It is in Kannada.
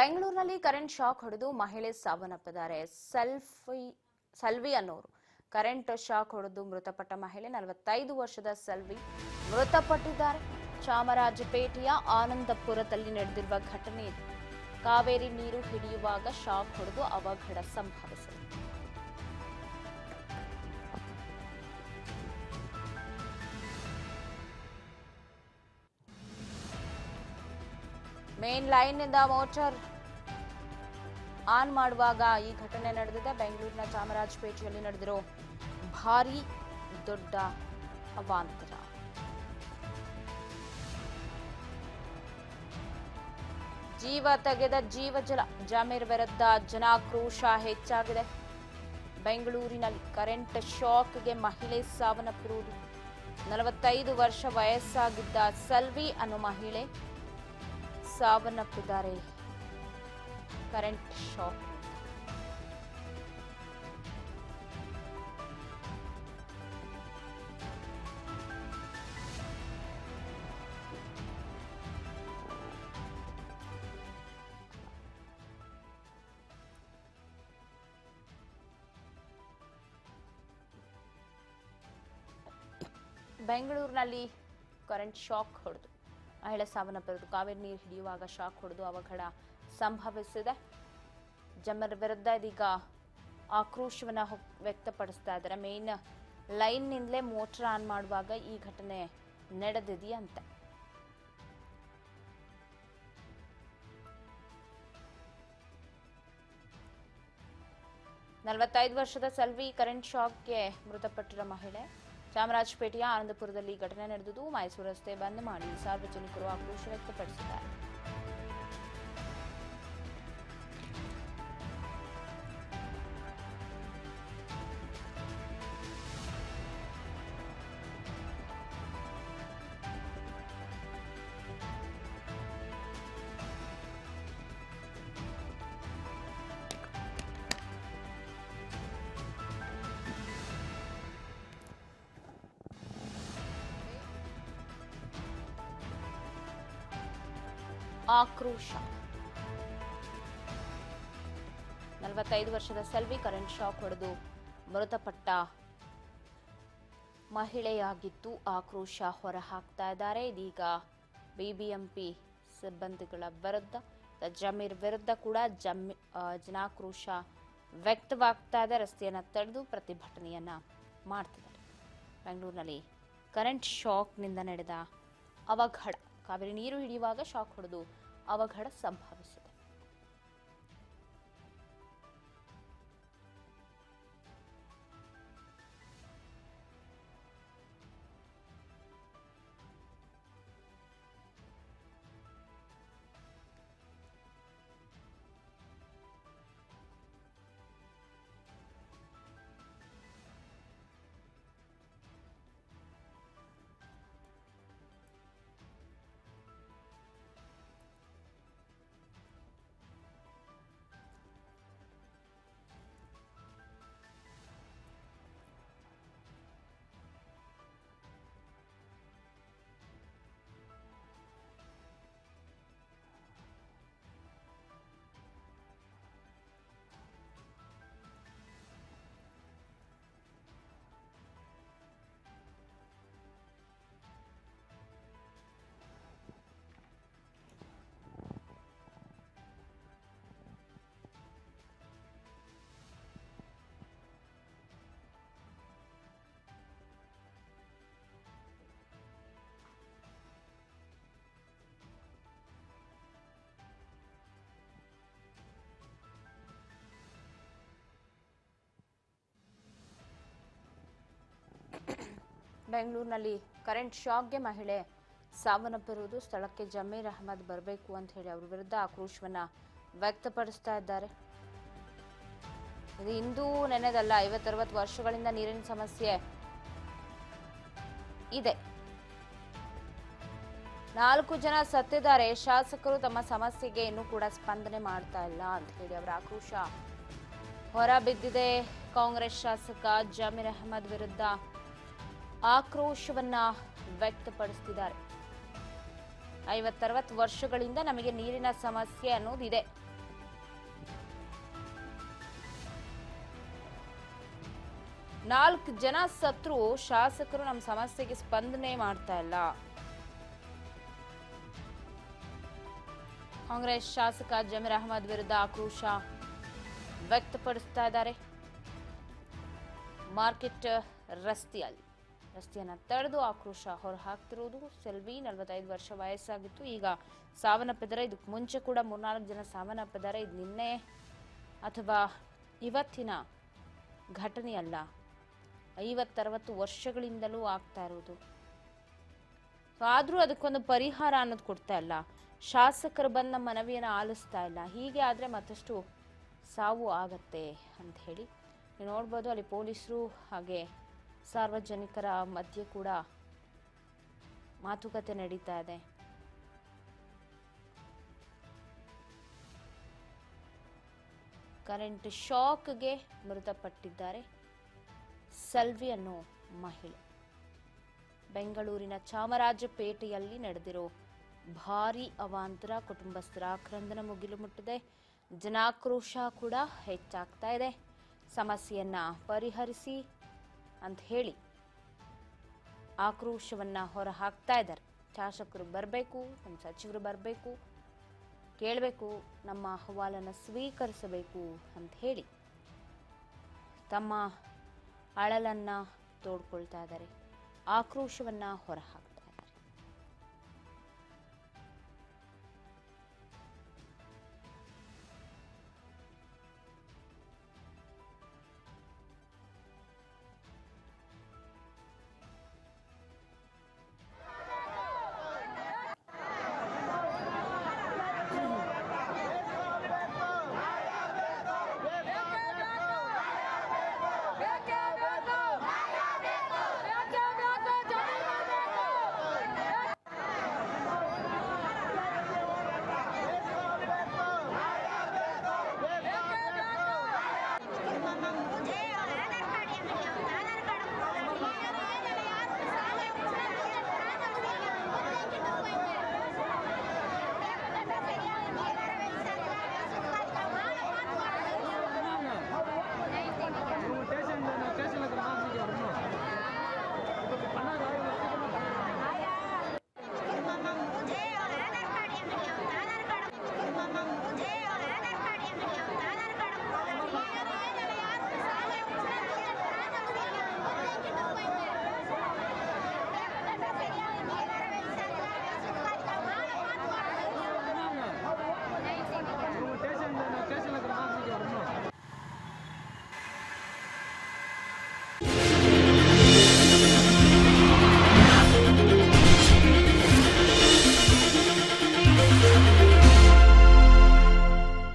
ಬೆಂಗಳೂರಿನಲ್ಲಿ ಕರೆಂಟ್ ಶಾಕ್ ಹೊಡೆದು ಮಹಿಳೆ ಸಾವನ್ನಪ್ಪಿದ್ದಾರೆ. ಸಲ್ವಿ ಅನ್ನೋರು ಕರೆಂಟ್ ಶಾಕ್ ಹೊಡೆದು ಮೃತಪಟ್ಟ ಮಹಿಳೆ 45 ವರ್ಷದ ಸಲ್ವಿ ಮೃತಪಟ್ಟಿದ್ದಾರೆ. ಚಾಮರಾಜಪೇಟೆಯ ಆನಂದಪುರದಲ್ಲಿ ನಡೆದಿರುವ ಘಟನೆ ಇದು. ಕಾವೇರಿ ನೀರು ಹಿಡಿಯುವಾಗ ಶಾಕ್ ಹೊಡೆದು ಅವಘಡ ಸಂಭವಿಸಿದೆ. ಮೇನ್ ಲೈನ್ ನಿಂದ ಮೋಟಾರ್ ಆನ್ ಮಾಡುವಾಗ ಈ ಘಟನೆ ನಡೆದಿದೆ. ಬೆಂಗಳೂರಿನ ಚಾಮರಾಜಪೇಟೆಯಲ್ಲಿ ನಡೆದಿರೋ ಭಾರಿ ದೊಡ್ಡ ಅವಾಂತರ. ಜೀವ ತೆಗೆದ ಜೀವಜಲ. ಜಮೀರ್ ವಿರುದ್ಧ ಜನಾಕ್ರೋಶ ಹೆಚ್ಚಾಗಿದೆ. ಬೆಂಗಳೂರಿನಲ್ಲಿ ಕರೆಂಟ್ ಶಾಕ್ಗೆ ಮಹಿಳೆ ಸಾವನ್ನಪ್ಪಿರುವುದು. 45 ವರ್ಷ ವಯಸ್ಸಾಗಿದ್ದ ಸಲ್ವಿ ಅನ್ನೋ ಮಹಿಳೆ ಸಾವನ್ನಪ್ಪಿದ್ದಾರೆ ಕರೆಂಟ್ ಶಾಕ್. ಬೆಂಗಳೂರಿನಲ್ಲಿ ಕರೆಂಟ್ ಶಾಕ್ ಹೊಡೆದು ಮಹಿಳೆ ಸಾವನ್ನಪ್ಪಿರುವುದು. ಕಾವೇರಿ ನೀರು ಹಿಡಿಯುವಾಗ ಶಾಕ್ ಹೊಡೆದು ಅವಘಡ ಸಂಭವಿಸಿದೆ. ಜಮೀರ್ ವಿರುದ್ಧ ಇದೀಗ ಆಕ್ರೋಶವನ್ನ ವ್ಯಕ್ತಪಡಿಸ್ತಾ ಇದ್ದಾರೆ. ಮೇನ್ ಲೈನ್ನಿಂದಲೇ ಮೋಟರ್ ಆನ್ ಮಾಡುವಾಗ ಈ ಘಟನೆ ನಡೆದಿದೆಯಂತೆ. ನಲವತ್ತೈದು ವರ್ಷದ ಸಲ್ವಿ ಕರೆಂಟ್ ಶಾಕ್ಗೆ ಮೃತಪಟ್ಟಿರೋ ಮಹಿಳೆ. ಚಾಮರಾಜಪೇಟೆಯ ಆನಂದಪುರದಲ್ಲಿ ಘಟನೆ ನಡೆದಿದ್ದು, ಮೈಸೂರು ರಸ್ತೆ ಬಂದ್ ಮಾಡಿ ಸಾರ್ವಜನಿಕರು ಆಕ್ರೋಶ ವ್ಯಕ್ತಪಡಿಸಿದ್ದಾರೆ. ಆಕ್ರೋಶ. 45 ವರ್ಷದ ಸಲ್ವಿ ಕರೆಂಟ್ ಶಾಕ್ ಹೊಡೆದು ಮೃತಪಟ್ಟ ಮಹಿಳೆಯಾಗಿದ್ದು ಆಕ್ರೋಶ ಹೊರಹಾಕ್ತಾ ಇದ್ದಾರೆ. ಇದೀಗ ಬಿಬಿಎಂಪಿ ಸಿಬ್ಬಂದಿಗಳ ವಿರುದ್ಧ, ಜಮೀರ್ ವಿರುದ್ಧ ಕೂಡ ಜನಾಕ್ರೋಶ ವ್ಯಕ್ತವಾಗ್ತಾ ಇದೆ. ರಸ್ತೆಯನ್ನ ತಡೆದು ಪ್ರತಿಭಟನೆಯನ್ನ ಮಾಡ್ತಿದ್ದಾರೆ. ಬೆಂಗಳೂರಿನಲ್ಲಿ ಕರೆಂಟ್ ಶಾಕ್ನಿಂದ ನಡೆದ ಅವಘಡ. ಕಾವೇರಿ ನೀರು ಹಿಡಿಯುವಾಗ ಶಾಕ್ ಹೊಡೆದು ಅವಘಡ ಸಂಭವಿಸಿದೆ. ಬೆಂಗಳೂರಿನಲ್ಲಿ ಕರೆಂಟ್ ಶಾಕ್ಗೆ ಮಹಿಳೆ ಸಾವನ್ನಪ್ಪಿರುವುದು. ಸ್ಥಳಕ್ಕೆ ಜಮೀರ್ ಅಹಮದ್ ಬರಬೇಕು ಅಂತ ಹೇಳಿ ಅವರ ವಿರುದ್ಧ ಆಕ್ರೋಶವನ್ನ ವ್ಯಕ್ತಪಡಿಸ್ತಾ ಇದ್ದಾರೆ. ಇದು ಇಂದು ನೆನೆದಲ್ಲ, 50-60 ವರ್ಷಗಳಿಂದ ನೀರಿನ ಸಮಸ್ಯೆ ಇದೆ. 4 ಜನ ಸತ್ತಿದ್ದಾರೆ. ಶಾಸಕರು ತಮ್ಮ ಸಮಸ್ಯೆಗೆ ಇನ್ನೂ ಕೂಡ ಸ್ಪಂದನೆ ಮಾಡ್ತಾ ಇಲ್ಲ ಅಂತ ಹೇಳಿ ಅವರ ಆಕ್ರೋಶ ಹೊರಬಿದ್ದಿದೆ. ಕಾಂಗ್ರೆಸ್ ಶಾಸಕ ಜಮೀರ್ ಅಹಮದ್ ವಿರುದ್ಧ ಆಕ್ರೋಶವನ್ನ ವ್ಯಕ್ತಪಡಿಸುತ್ತಿದ್ದಾರೆ. 50-60 ವರ್ಷಗಳಿಂದ ನಮಗೆ ನೀರಿನ ಸಮಸ್ಯೆ ಅನ್ನೋದಿದೆ. 4 ಜನ ಸತ್ರು ಶಾಸಕರು ನಮ್ಮ ಸಮಸ್ಯೆಗೆ ಸ್ಪಂದನೆ ಮಾಡ್ತಾ ಇಲ್ಲ. ಕಾಂಗ್ರೆಸ್ ಶಾಸಕ ಜಮೀರ್ ಅಹಮದ್ ವಿರುದ್ಧ ಆಕ್ರೋಶ ವ್ಯಕ್ತಪಡಿಸ್ತಾ ಇದ್ದಾರೆ. ಮಾರ್ಕೆಟ್ ರಸ್ತೆಯನ್ನ ತಡೆದು ಆಕ್ರೋಶ ಹೊರಹಾಕ್ತಿರುವುದು ಸೆಲ್ವಿ. 45 ವರ್ಷ ವಯಸ್ಸಾಗಿತ್ತು, ಈಗ ಸಾವನ್ನಪ್ಪಿದ್ದಾರೆ. ಇದಕ್ಕೆ ಮುಂಚೆ ಕೂಡ 3-4 ಜನ ಸಾವನ್ನಪ್ಪಿದ್ದಾರೆ. ಇದು ನಿನ್ನೆ ಅಥವಾ ಇವತ್ತಿನ ಘಟನೆಯಲ್ಲ, 50-60 ವರ್ಷಗಳಿಂದಲೂ ಆಗ್ತಾ ಇರೋದು. ಆದ್ರೂ ಅದಕ್ಕೊಂದು ಪರಿಹಾರ ಅನ್ನೋದು ಕೊಡ್ತಾ ಇಲ್ಲ. ಶಾಸಕರು ಬಂದ ಮನವಿಯನ್ನು ಆಲಿಸ್ತಾ ಇಲ್ಲ. ಹೀಗೆ ಆದ್ರೆ ಮತ್ತಷ್ಟು ಸಾವು ಆಗತ್ತೆ ಅಂತ ಹೇಳಿ ನೀವು ನೋಡ್ಬೋದು. ಅಲ್ಲಿ ಪೊಲೀಸರು ಹಾಗೆ ಸಾರ್ವಜನಿಕರ ಮಧ್ಯೆ ಕೂಡ ಮಾತುಕತೆ ನಡೀತಾ ಇದೆ. ಕರೆಂಟ್ ಶಾಕ್ಗೆ ಮೃತಪಟ್ಟಿದ್ದಾರೆ ಸೆಲ್ವಿ ಅನ್ನೋ ಮಹಿಳೆ. ಬೆಂಗಳೂರಿನ ಚಾಮರಾಜಪೇಟೆಯಲ್ಲಿ ನಡೆದಿರೋ ಭಾರೀ ಅವಾಂತರ ಕುಟುಂಬಸ್ಥರ ಆಕ್ರಂದನ ಮುಗಿಲು ಮುಟ್ಟಿದೆ. ಜನಾಕ್ರೋಶ ಕೂಡ ಹೆಚ್ಚಾಗ್ತಾ ಇದೆ. ಸಮಸ್ಯೆಯನ್ನ ಪರಿಹರಿಸಿ ಅಂತ ಹೇಳಿ ಆಕ್ರೋಶವನ್ನ ಹೊರ ಹಾಕ್ತಾ ಇದ್ದಾರೆ. ಶಾಸಕರು ಬರಬೇಕು, ನಮ್ಮ ಸಚಿವರು ಬರಬೇಕು, ಕೇಳಬೇಕು, ನಮ್ಮ ಅಹವಾಲನ್ನು ಸ್ವೀಕರಿಸಬೇಕು ಅಂತ ಹೇಳಿ ತಮ್ಮ ಅಳಲನ್ನ ತೋಡ್ಕೊಳ್ತಾ ಇದ್ದಾರೆ, ಆಕ್ರೋಶವನ್ನ ಹೊರ ಹಾಕ್ತಾರೆ.